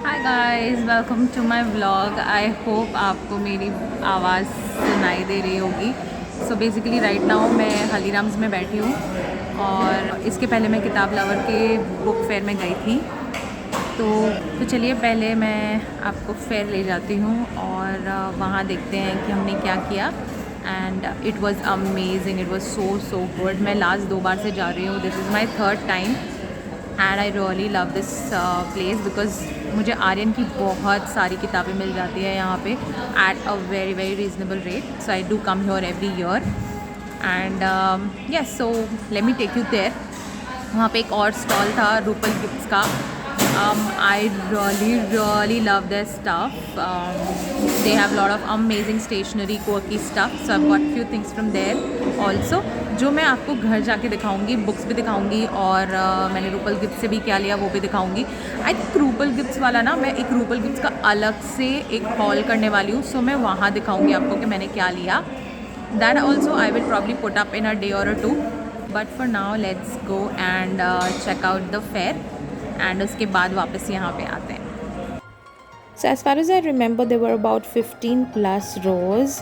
Hi guys, welcome to my vlog. I hope आपको मेरी आवाज़ सुनाई दे रही होगी। सो बेसिकली राइट नाउ मैं हल्दीराम्स में बैठी हूँ और इसके पहले मैं किताब लवर के बुक फेयर में गई थी। तो चलिए पहले मैं आपको फेयर ले जाती हूँ और वहाँ देखते हैं कि हमने क्या किया। And it was amazing, it was so good. मैं लास्ट 2 बार से जा रही हूँ, this is my third time and I really love this place because मुझे आर्यन की बहुत सारी किताबें मिल जाती है यहाँ पे at a very very reasonable rate. So I do come here every year and yes, so let me take you there. वहाँ पे एक और स्टॉल था रूपल गिफ्ट्स का। I really love their stuff. They have a lot of amazing stationery, quirky stuff. So I've got few things from there also. जो मैं आपको घर जाके दिखाऊंगी, बुक्स भी दिखाऊंगी और मैंने रूपल गिफ्ट से भी क्या लिया वो भी दिखाऊंगी। आई थिंक रूपल गिफ्ट्स वाला ना, मैं एक रूपल गिफ्ट्स का अलग से एक हॉल करने वाली हूँ। सो मैं वहाँ दिखाऊंगी आपको कि मैंने क्या लिया। That also I will probably put up in a day or two. But for now let's go and check out the fair and उसके बाद वापस यहाँ पे आते हैं। So, as far as I remember, there were about 15 plus rows,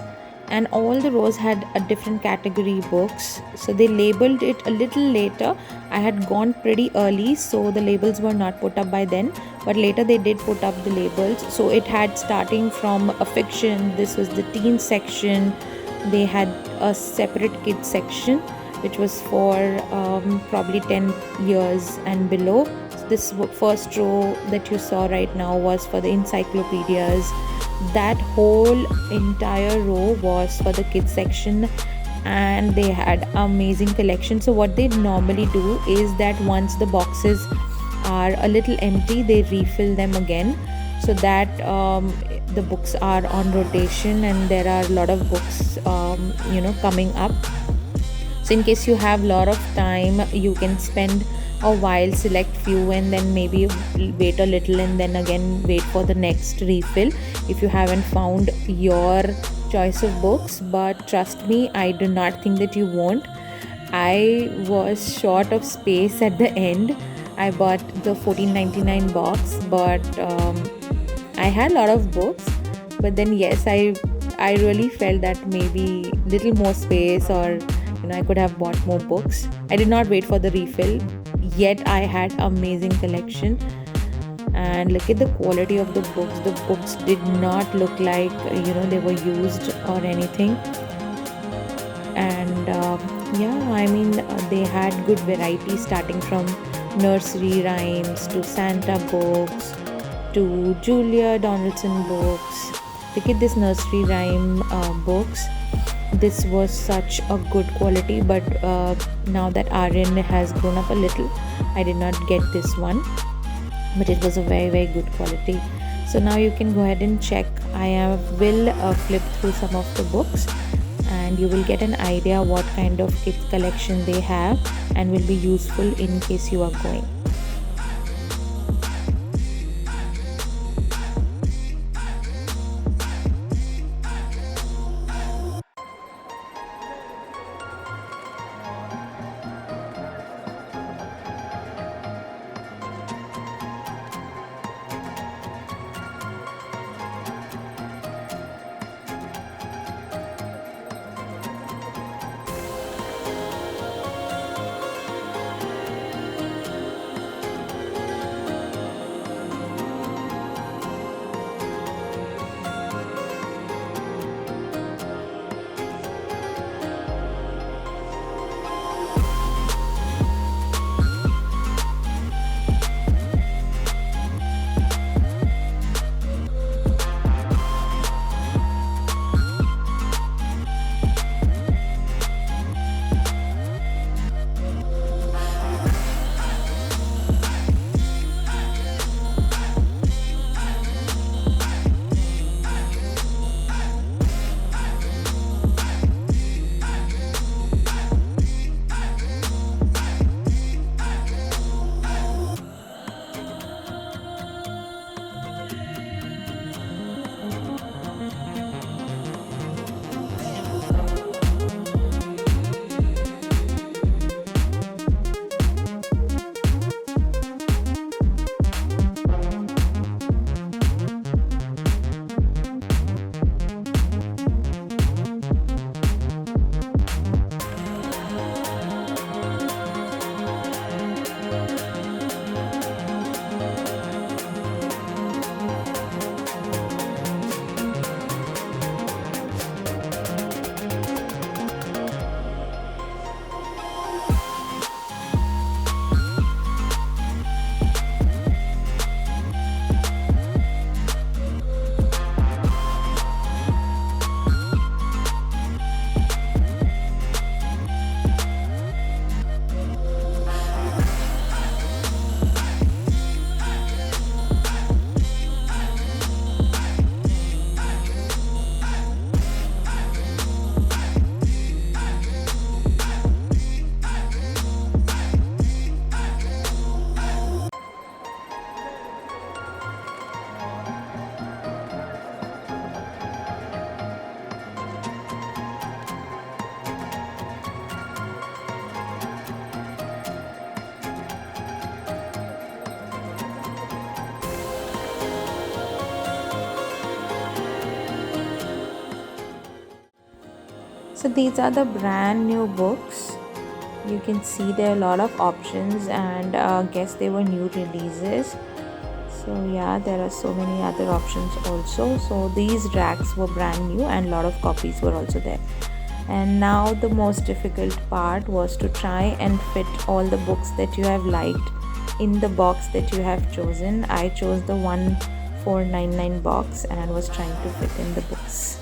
and all the rows had a different category books. So, they labeled it a little later. I had gone pretty early, so the labels were not put up by then, but later they did put up the labels. So, it had starting from a fiction, this was the teen section, they had a separate kids section which was for probably 10 years and below. This first row that you saw right now was for the encyclopedias. That whole entire row was for the kids section, and they had amazing collection. So what they normally do is that once the boxes are a little empty, they refill them again, so that the books are on rotation and there are a lot of books coming up. So in case you have a lot of time, you can spend a while, select few, and then maybe wait a little and then again wait for the next refill if you haven't found your choice of books. But trust me, I do not think that you won't. I was short of space at the end. I bought the 14.99 box, but I had a lot of books. But then yes, I really felt that maybe little more space, or I could have bought more books. I did not wait for the refill, yet I had amazing collection. And look at the quality of the books. The books did not look like they were used or anything. And yeah, I mean, they had good variety starting from nursery rhymes to Santa books to Julia Donaldson books. Look at this nursery rhyme books. This was such a good quality, but now that Aryan has grown up a little, I did not get this one, but it was a very very good quality. So now you can go ahead and check. Will flip through some of the books and you will get an idea what kind of kids collection they have, and will be useful in case you are going. So these are the brand new books. You can see there are a lot of options, and guess they were new releases. So yeah, there are so many other options also. So these racks were brand new and a lot of copies were also there. And now the most difficult part was to try and fit all the books that you have liked in the box that you have chosen. I chose the 1499 box and was trying to fit in the books.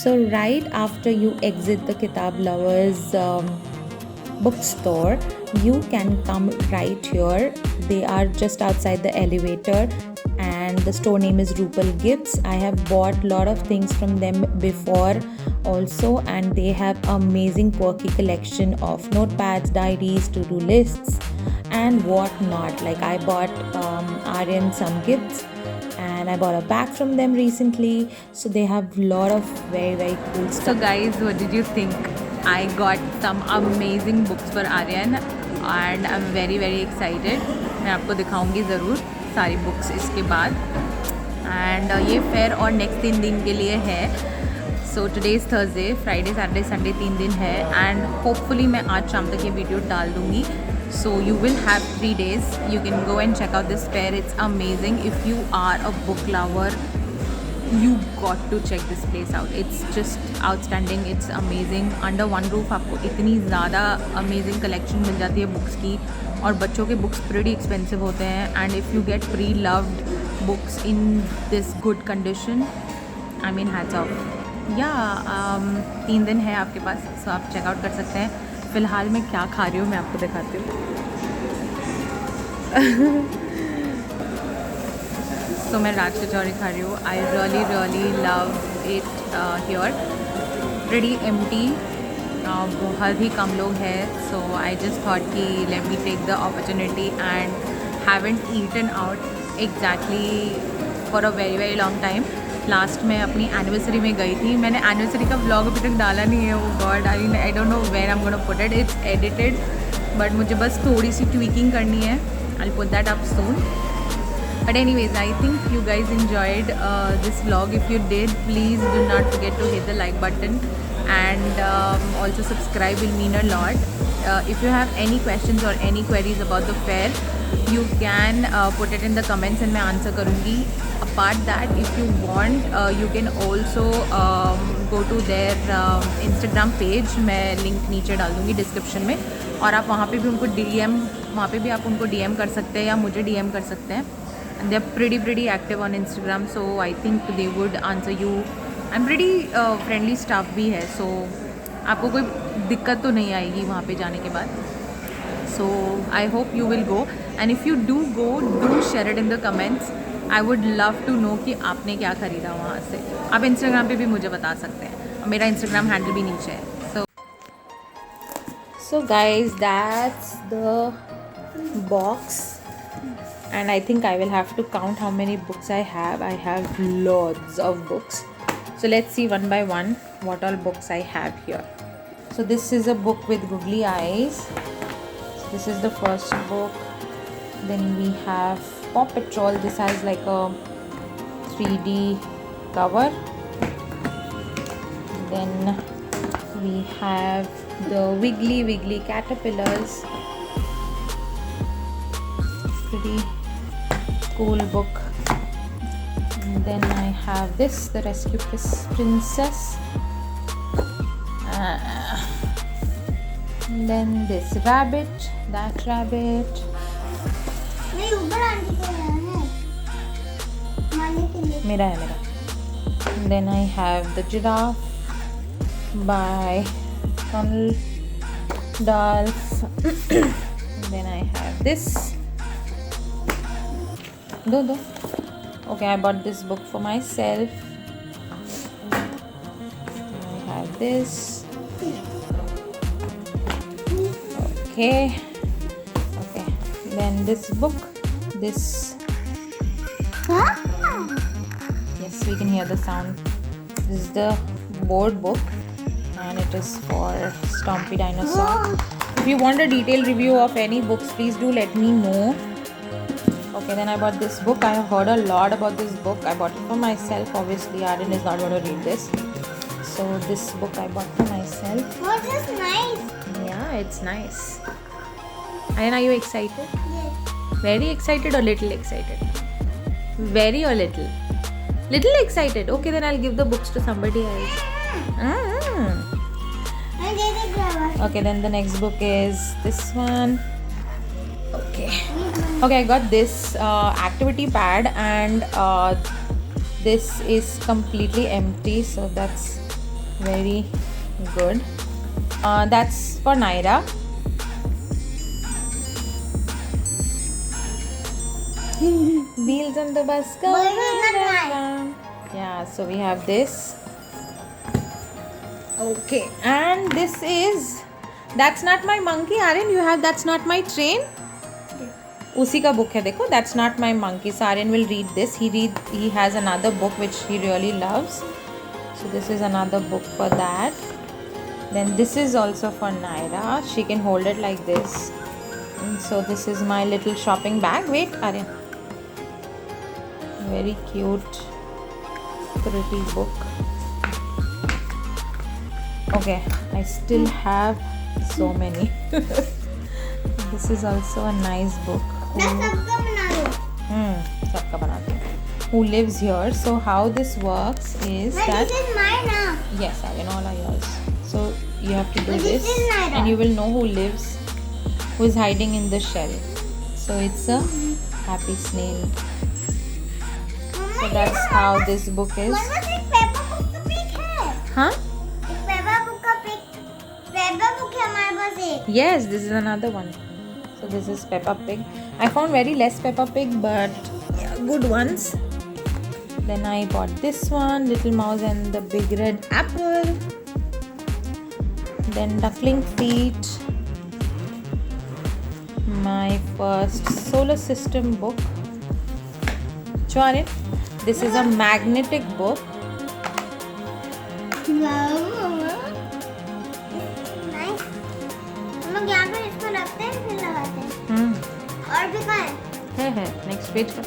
So right after you exit the Kitab Lovers bookstore, you can come right here. They are just outside the elevator, and the store name is Rupal Gifts. I have bought a lot of things from them before also, and they have amazing quirky collection of notepads, diaries, to-do lists and whatnot. Like I bought Aryan some gifts, and I bought a bag from them recently. So they have a lot of very cool stuff. So guys, what did you think? I got some amazing books for Aryan and I'm very excited. मैं आपको दिखाऊंगी ज़रूर सारी books इसके बाद. And ये fair और next 3 दिन के लिए है. So today is Thursday, Friday, Saturday, Sunday 3 दिन है. एंड होपफुली मैं आज शाम तक ये वीडियो डाल दूँगी. So you will have 3 days. You can go and check out this fair. It's amazing. If you are a book lover, you got to check this place out. It's just outstanding. It's amazing. Under one roof आपको इतनी ज़्यादा amazing collection मिल जाती है books की. और बच्चों के books pretty expensive होते हैं. And if you get pre-loved books in this good condition, I mean hats off. Yeah, 3 दिन है आपके पास, so आप check out कर सकते हैं. फ़िलहाल मैं क्या खा रही हूँ मैं आपको दिखाती हूँ. तो मैं राज कचौरी खा रही हूँ. I really love it here. Pretty empty, बहुत ही कम लोग हैं. सो आई जस्ट थॉट कि let me take the opportunity and haven't eaten out exactly for a very long time. Last में अपनी एनिवर्सरी में गई थी. मैंने एनिवर्सरी का व्लॉग अभी तक डाला नहीं है. वो god, I don't know where I am gonna put it. It's edited, but मुझे बस थोड़ी सी ट्वीकिंग करनी है. I will put that up soon. But anyways, I think you guys enjoyed this vlog. If you did, please do not forget to hit the like button and also subscribe will mean a lot. If you have any questions or any queries about the fair, you can put it in the comments and मैं answer करूँगी. Apart that, if you want, you can also go to their Instagram page. मैं link नीचे डाल दूँगी description में. और आप वहाँ पे भी उनको वहाँ पे भी आप उनको DM कर सकते हैं या मुझे DM कर सकते हैं. And they're pretty active on Instagram, so I think they would answer you. I'm pretty friendly staff भी है, so आपको कोई दिक्कत तो नहीं आएगी वहाँ पे जाने के बाद. So I hope you will go, and if you do go, do share it in the comments. I would love to know कि आपने क्या ख़रीदा वहाँ से. आप Instagram पे भी मुझे बता सकते हैं. मेरा Instagram handle भी नीचे है. So guys, that's the box. And I think I will have to count how many books I have. I have lots of books. So let's see one by one what all books I have here. So this is a book with googly eyes. So this is the first book. Then we have Paw Patrol. This has like a 3D cover. Then we have the Wiggly Caterpillars. Pretty cool book. And then I have this, The Rescue Princess. And then this rabbit, that rabbit. मेरा है. And then I have The Giraffe by Donald Duck. And then I have this. Do. Okay, I bought this book for myself. I have this. Okay. Then this book. This. Yes, we can hear the sound. This is the board book and it is for Stompy Dinosaur. If you want a detailed review of any books, please do let me know. Okay, then I bought this book. I have heard a lot about this book. I bought it for myself. Obviously, Aryan is not going to read this. So this book I bought for myself. What is nice? Yeah, it's nice. Aryan, are you excited? Yes. Very excited or little excited? Very or little? Little excited. Okay, then I'll give the books to somebody else. Okay, then the next book is this one. Okay. Okay, I got this activity pad and this is completely empty, so that's very good. That's for Naira. Wheels on the bus go But it's not round and mine. round. Yeah, so we have this. Okay, and this is That's Not My Monkey. Aryan, you have That's Not My Train. उसी का book है देखो. That's Not My Monkey. So Aryan will read this. He has another book which he really loves. So this is another book for that. Then this is also for Naira. She can hold it like this. And so this is my little shopping bag. Wait, Aryan. Very cute, pretty book. Okay, I still have so many. This is also a nice book. सबका बनाती हूँ. Who lives here? So how this works is that This is mine now. yes, Aryan, all are yours. So you have to do But this, this is Naira. and you will know who is hiding in the shell. So it's a happy snail. So that's how this book is. Mama, एक paper book का pick है. Huh? एक paper book का pick. Paper book है हमारे पास एक. Yes, this is another one. So this is Peppa Pig. I found very less Peppa Pig, but yeah, good ones. Then I bought this one, Little Mouse and the Big Red Apple. Then Duckling Feet. My first solar system book. Chuarin, this is a magnetic book. Wow, Mama. Nice. हम लोग यहाँ पे इसको रखते हैं फिर लगाते हैं. और भी कहाँ है? है next page पर.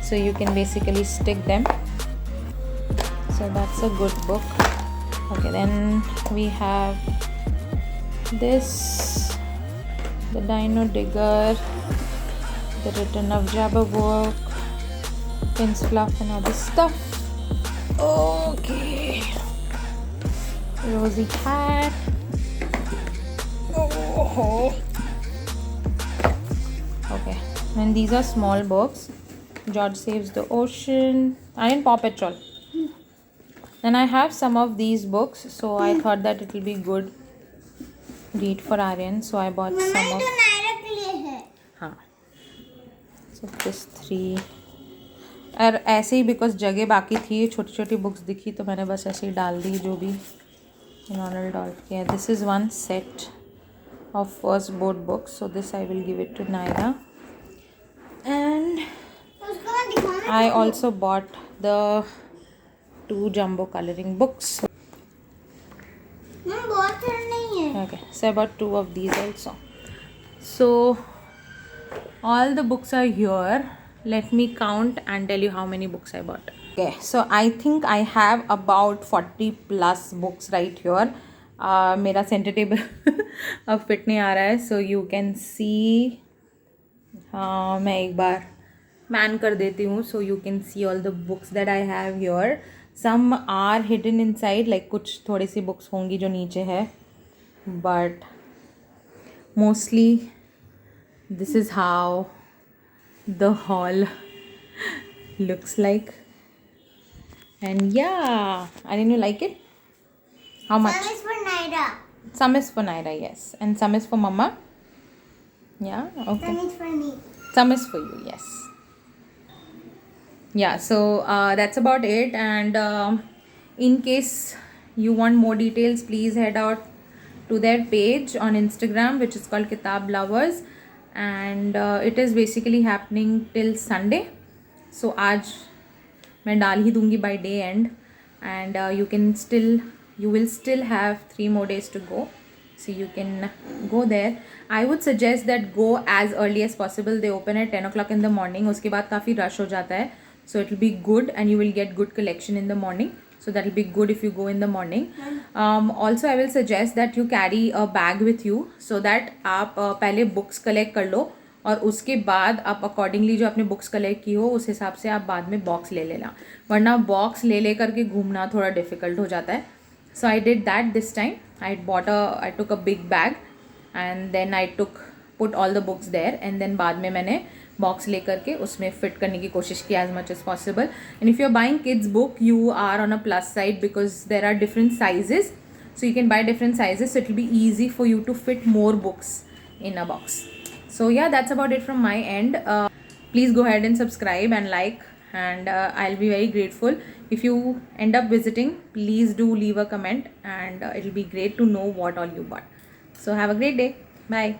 So you can basically stick them. So that's a good book. Okay, then we have this, the Dino Digger, the Return of Jabberwock, Prince Fluff and other stuff. Okay, Rosie Hat. Oh. Okay, and these are small books. George Saves the Ocean, and Paw Patrol. Then I have some of these books, so I thought that it will be good read for Aryan. So I bought mamma some ये of. तो नायरा के लिए है. हाँ. So this 3. और ऐसे ही because जगह बाकी थी, छोटी छोटी बुक्स दिखी तो मैंने बस ऐसे ही डाल दी जो भी इन्होंने डाल के. This is one set of first board books, so this I will give it to Naira. And उसको मैं दिखाऊंगा. I also bought the 2 jumbo coloring books. मम्मा बहुत सारा नहीं है. Okay, so I bought 2 of these also. So all the books are here. Let me count and tell you how many books I bought. Okay, so I think I have about 40 plus books right here. मेरा centre table अब fit नहीं आ रहा है, सो you can सी. हाँ, मैं एक बार man कर देती हूँ, so you can see all the books that I have here. Some are hidden inside, like कुछ थोड़ी सी बुक्स होंगी जो नीचे है, but mostly this is how the hall looks like. And yeah, didn't you like it? How much? Some is for Naira. Some is for Naira, yes, and some is for Mama. Yeah, okay. Some is for me. Some is for you, yes. Yeah, so that's about it. And in case you want more details, please head out to their page on Instagram, which is called Kitab Lovers, and it is basically happening till Sunday. So आज मैं डाल ही दूँगी by day end, and you will still have 3 more days to go. So you can go there. I would suggest that go as early as possible. They open at 10 o'clock in the morning. उसके बाद काफ़ी rush हो जाता है. So it will be good and you will get good collection in the morning. So that will be good if you go in the morning. Also I will suggest that you carry a bag with you so that आप पहले books collect कर लो और उसके बाद आप accordingly जो आपने books collect की हो उस हिसाब से आप बाद में बॉक्स ले लेना, वरना बॉक्स ले करके घूमना थोड़ा डिफ़िकल्ट हो जाता है. So I did that this time. I took a big bag and then I put all the books there, and then बाद में मैंने बॉक्स ले करके उसमें फिट करने की कोशिश की as much as possible. And if you're buying kids book, you are on a plus side because there are different sizes. So you can buy different sizes, so it will be easy for you to fit more books in a box. So yeah, that's about it from my end. Please go ahead and subscribe and like, and I'll be very grateful. If you end up visiting, please do leave a comment, and it'll be great to know what all you bought. So have a great day. Bye.